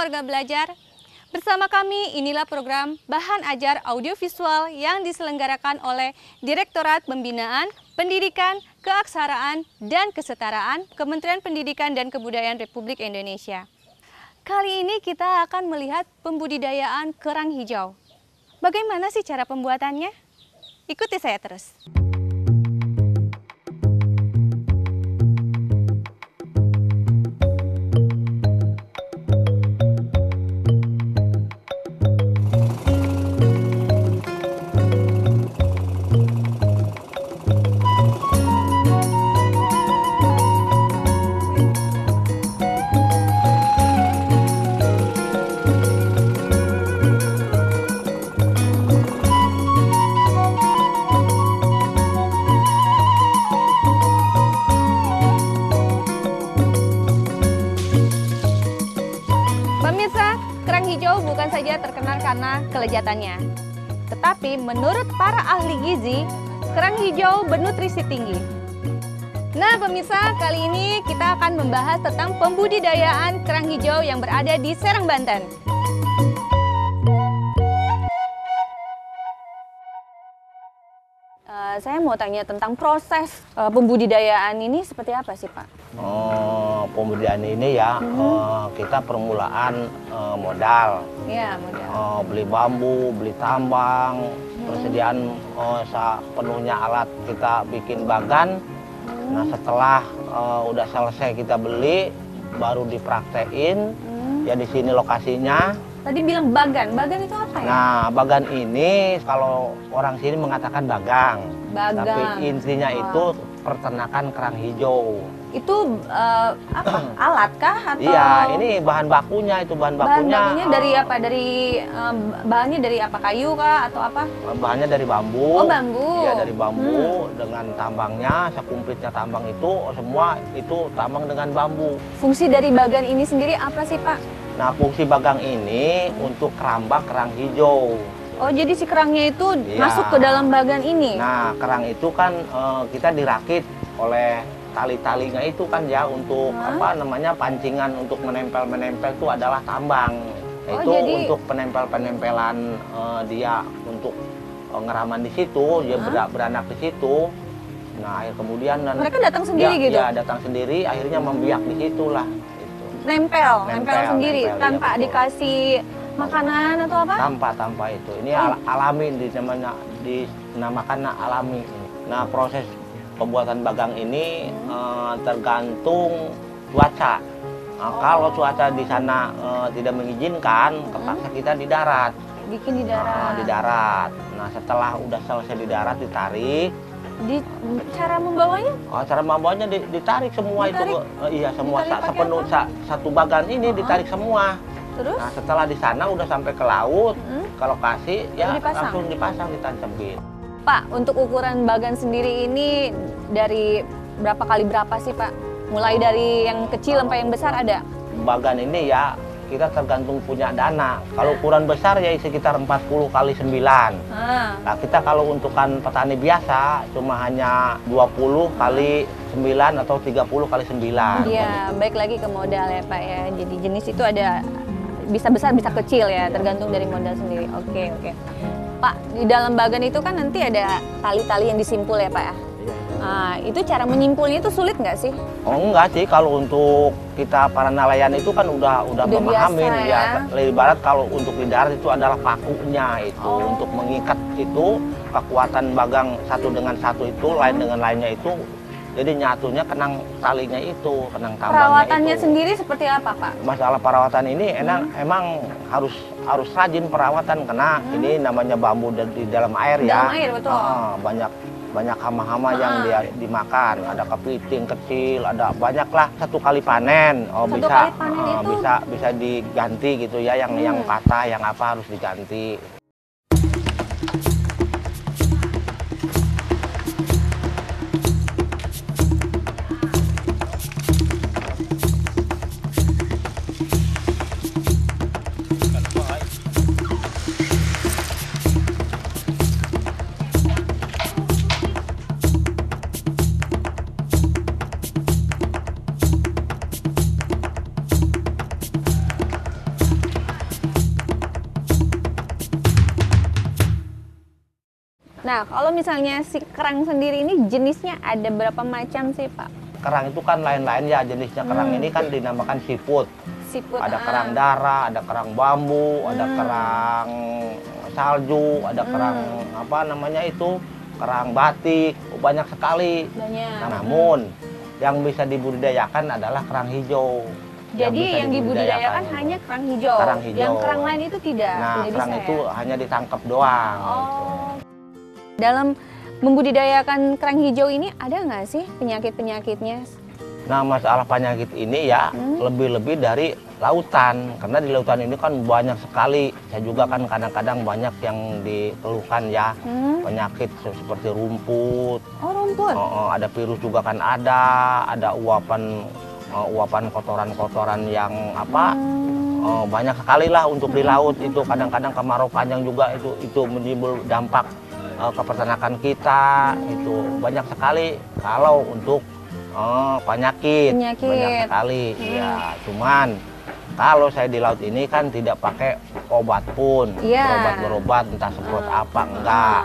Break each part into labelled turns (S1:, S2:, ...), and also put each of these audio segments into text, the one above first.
S1: keluarga belajar. Bersama kami, inilah program Bahan Ajar Audiovisual yang diselenggarakan oleh Direktorat Pembinaan, Pendidikan, Keaksaraan, dan Kesetaraan Kementerian Pendidikan dan Kebudayaan Republik Indonesia. Kali ini kita akan melihat pembudidayaan kerang hijau. Bagaimana sih cara pembuatannya? Ikuti saya terus. Pemirsa, kerang hijau bukan saja terkenal karena kelezatannya, tetapi menurut para ahli gizi, kerang hijau bernutrisi tinggi. Nah pemirsa, kali ini kita akan membahas tentang pembudidayaan kerang hijau yang berada di Serang, Banten. Saya mau tanya tentang proses pembudidayaan ini seperti apa sih Pak?
S2: Pembudidayaan ini ya, kita permulaan modal.
S1: Iya, modal.
S2: Beli bambu, beli tambang, persediaan sepenuhnya alat kita bikin bagan. Nah setelah udah selesai kita beli, baru dipraktein. Ya di sini lokasinya.
S1: Tadi bilang bagan itu apa ya?
S2: Nah bagan ini kalau orang sini mengatakan bagang.
S1: Bagang.
S2: Tapi intinya itu peternakan kerang hijau.
S1: Itu apa? Alat kah atau?
S2: Iya, ini bahan bakunya itu bahan bakunya.
S1: Dari apa? Bahannya dari apa? Kayu kah atau apa?
S2: Bahannya dari bambu.
S1: Oh, bambu.
S2: Iya, dari bambu dengan tambangnya, sekumplitnya tambang itu semua itu tambang dengan bambu.
S1: Fungsi dari bagan ini sendiri apa sih, Pak?
S2: Nah, fungsi bagang ini untuk kerambak kerang hijau.
S1: Oh, jadi si kerangnya itu
S2: Iya.
S1: masuk ke dalam bagan ini?
S2: Nah, kerang itu kan kita dirakit oleh tali-talinya itu kan ya untuk apa namanya pancingan untuk menempel itu adalah tambang.
S1: Oh,
S2: Itu
S1: jadi
S2: untuk penempel-penempelan dia untuk ngeraman di situ, dia beranak di situ. Nah, kemudian
S1: mereka datang sendiri gitu?
S2: Ya, datang sendiri, akhirnya membiak di situlah. Gitu.
S1: Nempel sendiri
S2: nempel,
S1: tanpa
S2: iya, betul.
S1: dikasih makanan atau apa?
S2: Tanpa itu. Ini alami dinamakan alami. Nah, proses pembuatan bagang ini tergantung cuaca. Nah, kalau cuaca di sana tidak mengizinkan, terpaksa kita di darat.
S1: Bikin di darat.
S2: Di darat. Nah, setelah udah selesai di darat ditarik.
S1: Cara membawanya?
S2: Cara membawanya ditarik semua.
S1: Ditarik?
S2: Iya, semua
S1: Ditarik
S2: sepenuh satu bagan ini ditarik semua.
S1: Terus?
S2: Nah, setelah di sana udah sampai ke laut, ke lokasi ya
S1: dipasang?
S2: langsung dipasang, ditancemin.
S1: Pak, untuk ukuran bagan sendiri ini dari berapa kali berapa sih Pak? Mulai dari yang kecil sampai yang besar ada?
S2: Bagan ini ya kita tergantung punya dana. Kalau ukuran besar ya sekitar 40 kali 9. Nah kita kalau untukan petani biasa cuma hanya 20 kali 9 atau 30 kali 9.
S1: Iya, baik lagi ke modal ya Pak ya. Jadi jenis itu ada bisa besar bisa kecil ya, tergantung dari modal sendiri. Oke. Pak, di dalam bagan itu kan nanti ada tali-tali yang disimpul ya Pak ya? Nah, itu cara menyimpulnya itu sulit nggak sih?
S2: Oh enggak sih, kalau untuk kita para nelayan itu kan udah memahamin
S1: biasa,
S2: ya. Lebih barat kalau untuk di darat itu adalah pakunya itu untuk mengikat itu kekuatan bagang satu dengan satu itu lain dengan lainnya itu. Jadi nyatunya kenang talinya itu, kenang tambangnya.
S1: Perawatannya
S2: itu.
S1: Sendiri seperti apa Pak?
S2: Masalah perawatan ini emang harus rajin perawatan karena ini namanya bambu di dalam air ya.
S1: Dalam air betul.
S2: Banyak hama-hama yang dia dimakan, ada kepiting kecil, ada banyak lah. Satu kali panen,
S1: kali panen itu
S2: bisa diganti gitu ya, yang patah, yang apa harus diganti.
S1: Nah, kalau misalnya si kerang sendiri ini jenisnya ada berapa macam sih, Pak?
S2: Kerang itu kan lain-lain ya jenisnya. Kerang ini kan dinamakan seafood.
S1: Seafood.
S2: Ada kerang darah, ada kerang bambu, ada kerang salju, ada kerang apa namanya itu, kerang batik, banyak sekali.
S1: Banyak.
S2: Nah, namun yang bisa dibudidayakan adalah kerang hijau.
S1: Jadi yang dibudidayakan hanya kerang hijau.
S2: Kerang hijau.
S1: Yang kerang lain itu tidak.
S2: Nah,
S1: tidak
S2: kerang
S1: bisa,
S2: itu
S1: ya?
S2: hanya ditangkap doang.
S1: Oh. Dalam membudidayakan kerang hijau ini ada nggak sih penyakit-penyakitnya?
S2: Nah, masalah penyakit ini ya lebih-lebih dari lautan. Karena di lautan ini kan banyak sekali. Saya juga kan kadang-kadang banyak yang dikeluhkan ya. Penyakit seperti rumput.
S1: Oh, rumput.
S2: Ada virus juga kan ada uapan kotoran-kotoran yang apa? Banyak sekali lah untuk di laut itu. Kadang-kadang kemarau panjang juga itu menimbul dampak ke peternakan kita. Itu banyak sekali kalau untuk penyakit banyak sekali. Ya, cuman kalau saya di laut ini kan tidak pakai obat pun, berobat entah semprot apa enggak.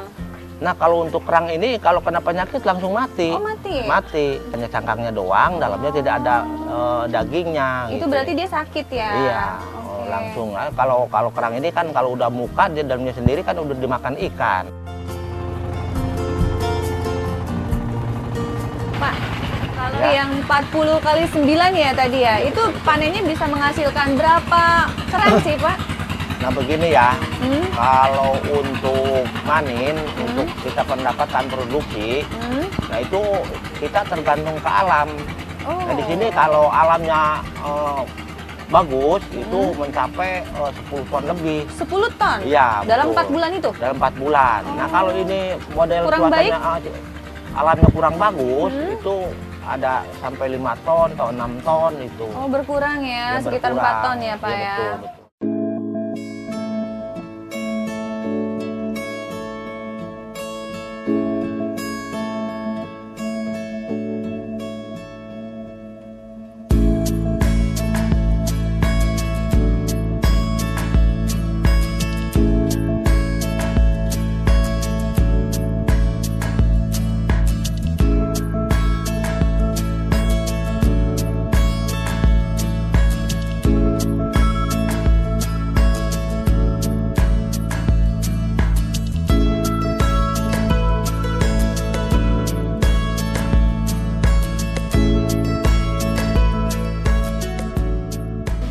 S2: Nah, kalau untuk kerang ini kalau kena penyakit langsung mati.
S1: Oh, mati.
S2: Mati. Hanya cangkangnya doang, dalamnya tidak ada dagingnya.
S1: Itu
S2: gitu.
S1: berarti dia sakit ya?
S2: Iya. Langsung. Kalau kerang ini kan kalau udah muka dia dalamnya sendiri kan udah dimakan ikan.
S1: Pak, kalau yang 40 kali 9 ya tadi ya, itu panennya bisa menghasilkan berapa kerang sih, Pak?
S2: Nah, begini ya, kalau untuk panen, untuk kita pendapatan produksi, nah itu kita tergantung ke alam. Nah, di sini kalau alamnya bagus, itu mencapai 10 ton lebih.
S1: 10 ton?
S2: Iya,
S1: dalam
S2: betul.
S1: 4 bulan itu?
S2: Dalam 4 bulan. Nah, kalau ini model
S1: kurang
S2: cuacanya
S1: baik?
S2: alamnya kurang bagus, itu ada sampai 5 ton atau 6 ton itu.
S1: Oh, berkurang ya,
S2: Ya,
S1: sekitar
S2: berkurang.
S1: 4 ton ya, Pak ya?
S2: Betul, betul.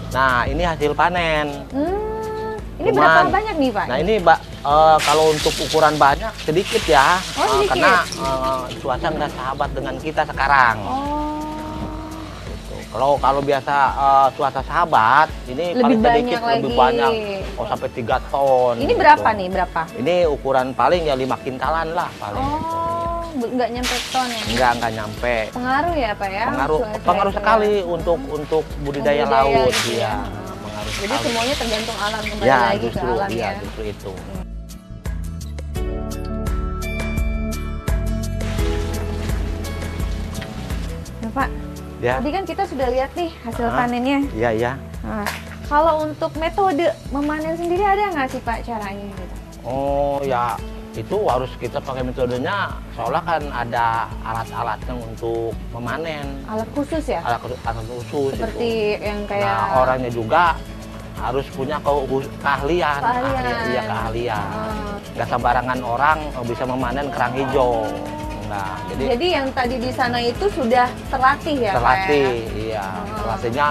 S2: Nah, ini hasil panen.
S1: Ini berapa banyak nih, Pak?
S2: Nah, ini kalau untuk ukuran banyak sedikit ya.
S1: Oh, sedikit.
S2: Karena cuaca nggak sahabat dengan kita sekarang.
S1: Oh.
S2: Kalau biasa cuaca sahabat, ini
S1: Lebih
S2: paling sedikit,
S1: banyak
S2: lebih
S1: lagi.
S2: banyak. Oh, sampai 3 ton.
S1: Ini berapa nih, berapa?
S2: Ini ukuran paling ya 5 kintalan lah paling.
S1: Oh, nggak nyampe ton ya?
S2: Nggak nyampe.
S1: Pengaruh ya, Pak ya?
S2: Pengaruh sekali untuk budidaya laut
S1: gitu ya.
S2: Pengaruh
S1: Jadi
S2: sekali.
S1: semuanya tergantung alam, kembali
S2: Ya,
S1: lagi
S2: justru,
S1: ke alam ya.
S2: justru itu.
S1: Nah, Pak,
S2: Ya.
S1: tadi kan kita sudah lihat nih hasil panennya.
S2: Iya, iya.
S1: Nah, kalau untuk metode memanen sendiri ada nggak sih, Pak, caranya gitu?
S2: Oh ya, itu harus kita pakai metodenya seolah kan ada alat-alatnya untuk memanen.
S1: Alat khusus ya?
S2: Alat khusus
S1: Seperti
S2: itu.
S1: yang kayak...
S2: Nah, orangnya juga harus punya keahlian. Iya, keahlian. Nggak sembarangan orang bisa memanen kerang hijau. Nah,
S1: jadi yang tadi di sana itu sudah terlatih ya,
S2: terlatih,
S1: Pak, ya?
S2: iya. Terlatihnya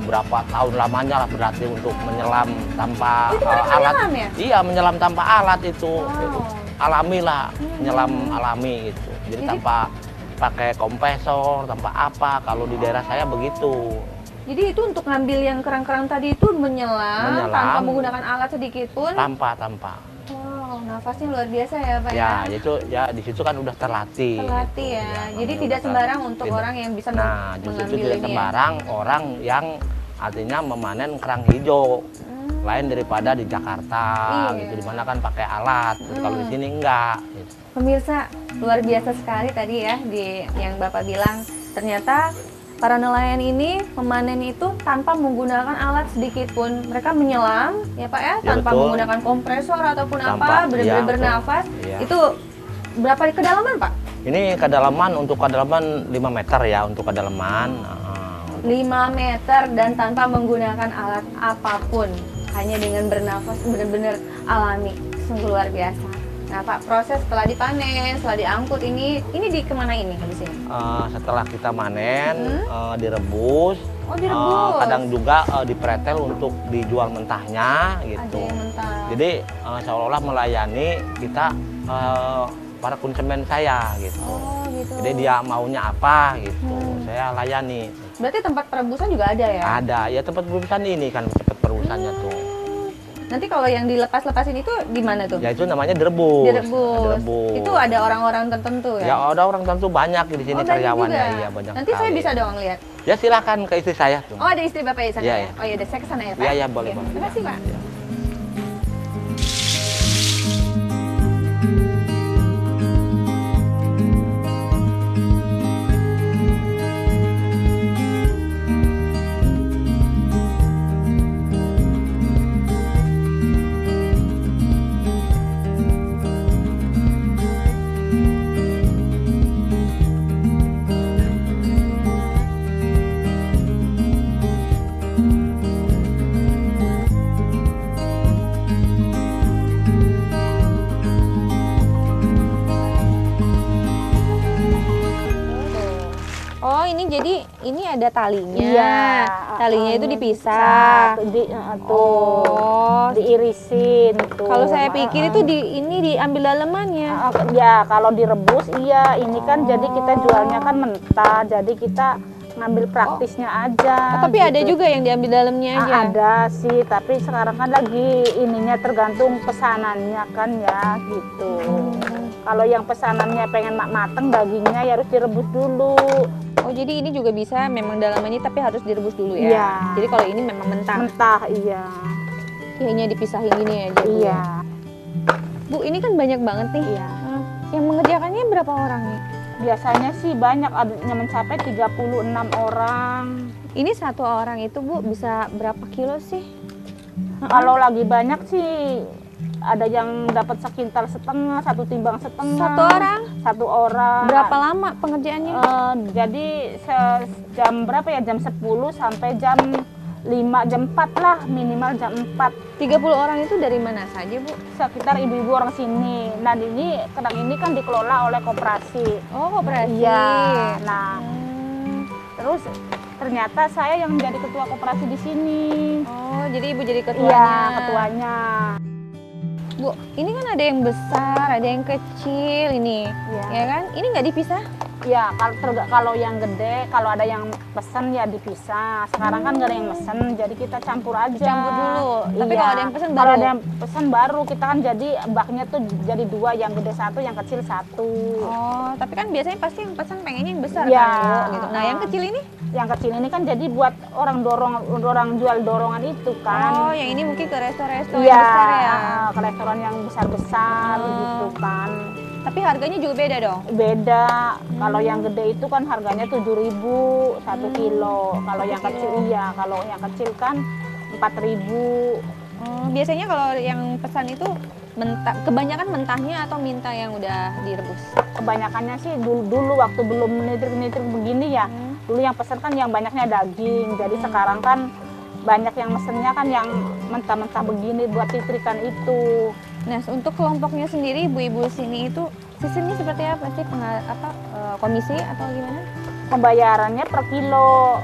S2: berapa tahun lamanya lah berlatih untuk menyelam tanpa
S1: itu mereka
S2: alat.
S1: menyelam ya?
S2: Iya, menyelam tanpa alat itu.
S1: Wow.
S2: Alami lah, menyelam alami gitu. Jadi tanpa pakai kompresor, tanpa apa. Kalau di daerah saya begitu.
S1: Jadi itu untuk ngambil yang kerang-kerang tadi itu menyelam tanpa menggunakan alat sedikit pun?
S2: Tanpa.
S1: Wow, nafasnya luar biasa ya, Pak
S2: ya? Itu ya di situ kan udah terlatih.
S1: Terlatih
S2: gitu.
S1: ya. Jadi tidak sembarang untuk orang yang bisa
S2: justru
S1: mengambil
S2: tidak
S1: ini
S2: sembarang orang yang artinya memanen kerang hijau. Lain daripada di Jakarta gitu, dimana kan pakai alat. Kalau di sini enggak. Gitu.
S1: Pemirsa, luar biasa sekali tadi ya yang Bapak bilang. Ternyata para nelayan ini memanen itu tanpa menggunakan alat sedikit pun. Mereka menyelam, ya Pak ya, tanpa
S2: betul.
S1: menggunakan kompresor ataupun
S2: Tanpa,
S1: apa, benar-benar bernafas.
S2: Iya.
S1: Itu Berapa kedalaman, Pak?
S2: Ini untuk kedalaman 5 meter ya, untuk kedalaman.
S1: 5 meter dan tanpa menggunakan alat apapun, hanya dengan bernafas benar-benar alami, sungguh luar biasa. Nah Pak, proses setelah dipanen, setelah diangkut ini di kemana ini habis ini?
S2: Setelah kita manen, direbus.
S1: Oh direbus.
S2: Kadang juga dipretel untuk dijual mentahnya gitu.
S1: Ada yang mentah.
S2: Jadi seolah-olah melayani kita para konsumen saya gitu.
S1: Oh gitu.
S2: Jadi dia maunya apa gitu, saya layani.
S1: Berarti tempat perebusan juga ada ya?
S2: Ada, ya tempat perebusan ini kan tempat perebusannya tuh.
S1: Nanti kalau yang dilepas-lepasin itu di mana tuh?
S2: Ya itu namanya direbus.
S1: Direbus. Itu ada orang-orang tertentu ya?
S2: Ya ada orang tertentu banyak di sini karyawannya.
S1: juga.
S2: Iya banyak.
S1: Nanti saya bisa dong lihat.
S2: Ya silakan ke istri saya tuh.
S1: Oh ada istri Bapak di sana
S2: Iya,
S1: ya?
S2: iya.
S1: Oh iya, saya ke sana ya Pak?
S2: Iya, iya boleh.
S1: Oke. Terima kasih Pak.
S2: Ya.
S1: Oh ini jadi ini ada talinya.
S3: Iya,
S1: Talinya itu dipisah.
S3: Diirisin tuh.
S1: Kalau saya pikir itu ini diambil dalemannya.
S3: Ya kalau direbus iya, ini kan jadi kita jualnya kan mentah, jadi kita ngambil praktisnya aja.
S1: Tapi ada
S3: gitu.
S1: juga yang diambil dalamnya aja.
S3: Ada sih, tapi sekarang kan lagi ininya tergantung pesanannya kan ya gitu. Kalau yang pesanannya pengen mateng dagingnya ya harus direbus dulu.
S1: Oh jadi ini juga bisa memang dalamannya tapi harus direbus dulu ya?
S3: Iya.
S1: Jadi kalau ini memang mentah?
S3: Mentah iya.
S1: Kayaknya dipisahin gini aja Bu.
S3: Iya.
S1: Bu ini kan banyak banget nih.
S3: Iya.
S1: Yang mengerjakannya berapa orang nih?
S3: Biasanya sih banyak, adanya mencapai 36 orang.
S1: Ini satu orang itu Bu bisa berapa kilo sih?
S3: Kalau lagi banyak sih ada yang dapat sekintal setengah, 1 timbang setengah.
S1: Satu orang?
S3: Satu orang.
S1: Berapa lama pengerjaannya?
S3: Jadi jam berapa ya? Jam 10 sampai jam 5, jam 4 lah, minimal jam 4.
S1: 30 orang itu dari mana saja Bu?
S3: Sekitar ibu-ibu orang sini. Nah ini kedang ini kan dikelola oleh koperasi.
S1: Oh koperasi.
S3: Iya. Nah terus ternyata saya yang menjadi ketua koperasi di sini.
S1: Oh jadi Ibu jadi ketuanya?
S3: Iya ketuanya.
S1: Bu, ini kan ada yang besar, ada yang kecil ini,
S3: Iya.
S1: ya kan? Ini nggak dipisah?
S3: Ya kalau yang gede, kalau ada yang pesen ya dipisah. Sekarang kan nggak ada yang pesen, jadi kita campur aja.
S1: Campur dulu. Tapi
S3: Iya.
S1: kalau ada yang pesen
S3: Kalau
S1: baru?
S3: ada yang pesen baru, kita kan jadi baknya tuh jadi 2, yang gede 1, yang kecil 1.
S1: Oh, tapi kan biasanya pasti yang pesen pengennya yang besar
S3: Iya.
S1: kan, Bu? Gitu. Nah, yang kecil ini?
S3: Yang kecil ini kan jadi buat orang jual dorongan itu kan.
S1: Oh, yang ini mungkin ke resto-resto
S3: Iya,
S1: yang besar ya?
S3: ke restoran yang besar-besar gitu kan.
S1: Tapi harganya juga beda dong?
S3: Beda. Kalau yang gede itu kan harganya 7.000 1 kilo. Kalau yang kecil iya, kalau yang kecil kan 4.000.
S1: Biasanya kalau yang pesan itu mentah, kebanyakan mentahnya atau minta yang udah direbus?
S3: Kebanyakannya sih dulu waktu belum nitrik begini ya. Dulu yang pesan kan yang banyaknya daging. Jadi sekarang kan banyak yang mesennya kan yang mentah-mentah begini buat nitrikan itu.
S1: Nah, untuk kelompoknya sendiri ibu-ibu sini itu sistemnya seperti apa sih? Komisi atau gimana?
S3: Pembayarannya per kilo.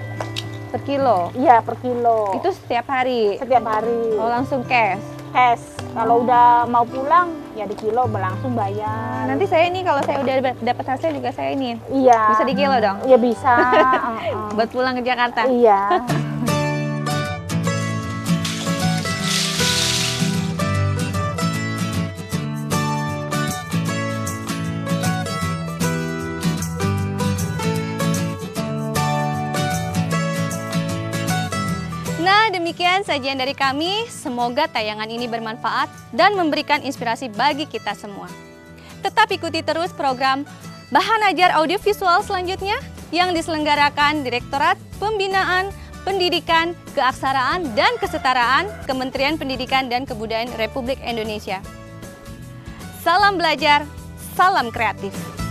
S1: Per kilo?
S3: Iya, per kilo.
S1: Itu setiap hari?
S3: Setiap hari.
S1: Oh, langsung cash?
S3: Cash. Kalau udah mau pulang ya di kilo langsung bayar.
S1: Nanti saya ini kalau saya udah dapat hasil juga saya ini.
S3: Iya.
S1: Bisa di kilo dong?
S3: Iya bisa.
S1: Buat pulang ke Jakarta?
S3: Iya.
S1: Nah, demikian sajian dari kami. Semoga tayangan ini bermanfaat dan memberikan inspirasi bagi kita semua. Tetap ikuti terus program Bahan Ajar Audiovisual selanjutnya yang diselenggarakan Direktorat Pembinaan Pendidikan, Keaksaraan, dan Kesetaraan Kementerian Pendidikan dan Kebudayaan Republik Indonesia. Salam belajar, Salam kreatif.